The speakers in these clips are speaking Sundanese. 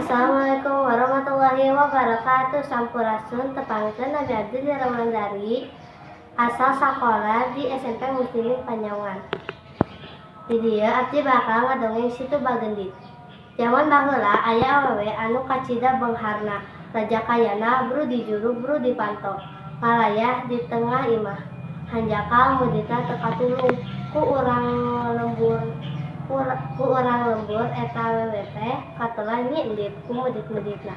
Assalamualaikum warahmatullahi wabarakatuh. Sampurasun tepangkeun Nabi Abdi Ramandari asal sakola di SMP Muslimin Panyawan. Di dieu abdi bakal ngadongeng si Tuba Gendit. Jaman baheula aya awewe anu kacida beungharna, raja kayana bru di juru bru di panto, ngalayah di tengah imah. Hanjakal mudita teu katulung ku urang lembur eta awewe teh katelah Nyi Endit ku mudit-muditna.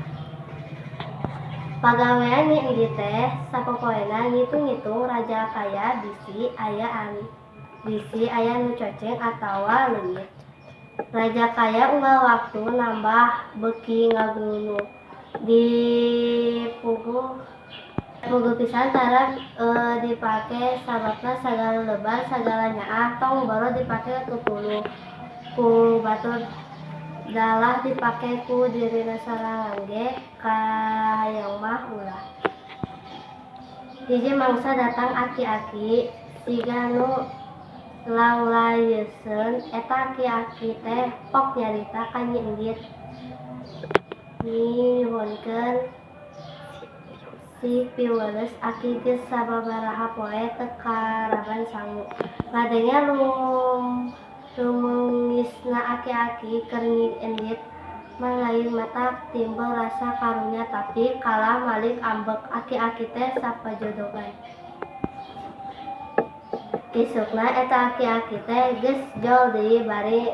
Pagawean Nyi Endit teh sapopoena ngitung-ngitung raja kaya bisi aya nu coceng atawa leungit. Raja kaya unggal waktu nambah beuki ngagunu di puguh pisan tara dipake sababna sagala lebar sagala nyaah tong boro dipake tutulung ku batur dalah dipake ku dirina sorangan ge kahayang mah ulah. Hiji mangsa datang aki-aki siga nu langlayeusseun eta aki-aki teh pok nyarita ka Nyi Endit. Nyuhunkeun si piweuleus aki geus sababaraha poe teu karaban sangu. Ngadenge lumeungisna aki-aki keur Nyi Endit malain mata timbul rasa karunya tapi kalah malik ambek aki-aki teh sapajodogan. Isukna eta aki-aki teh geus jol deui bari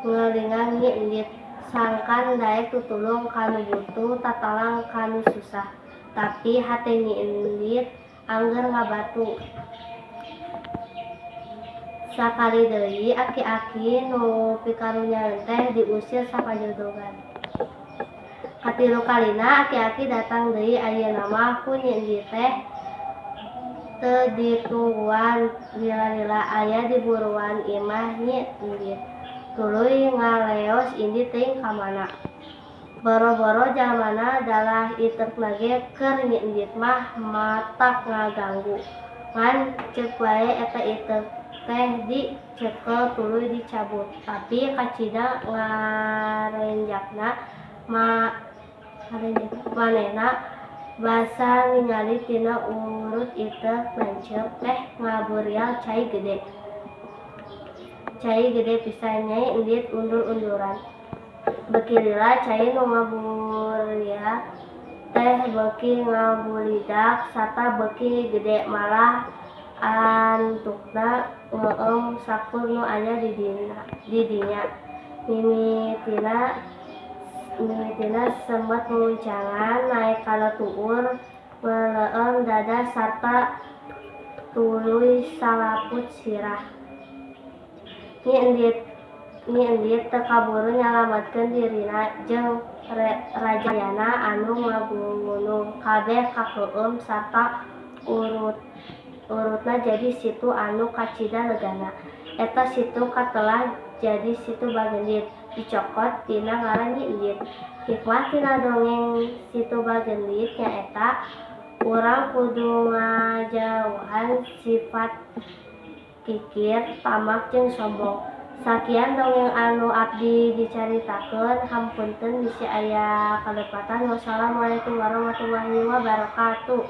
ngelingan Nyi Endit. Sangkan daek tutulung kanu butuh tatalang kanu susah. Tapi hate Nyi Endit angger ngabatu. Sakali deui aki-aki nu pikarunyaeun teh diusir sapajodogan. Katilu kalina aki-aki datang deui ayeuna mah ku Nyi Endit teh teu ditungguan lila-lila aya di buruan imah Nyi Endit. Tuluy ngaleos Endit teuing ka mana. Boro-boro jalmana dalah iteukna ge keur Nyi Endit mah matak ngaganggu. Ngan ceuk wae eta iteuk teh dicekel tuluy dicabut. Tapi kacida ngarenjakna manehna basa ningali tina urut iteuk lanceuk teh ngaburial cai gede. Cai gede pisan Nyai Endit undur-unduran. Beuki lila cai nu ngaburial teh beuki ngabulidak sarta beuki gede malah antukna ngeueum sakur nu aya di dinya. Mimitina sembet nguncangan naek kana tuur meleueum dada sarta tuluy salaput sirah. Nyi Endit teu kaburu nyalametkeun dirina jeung raja kayana anu ngagunung. Kabeh kakeueum sarta urutna jadi situ anu kacida legana. Eta situ katelah jadi si Tuba Gendit dicokot tina ngaran Nyi Endit. Hikmah tina dongeng si Tuba Gendit nyaeta urang kudu ngajauhan sifat kikir, tamak jeung sombong. Sakian dongeng anu abdi dicaritakeun. Hampunten bisi aya kalepatan. Wassalamualaikum warahmatullahi wabarakatuh.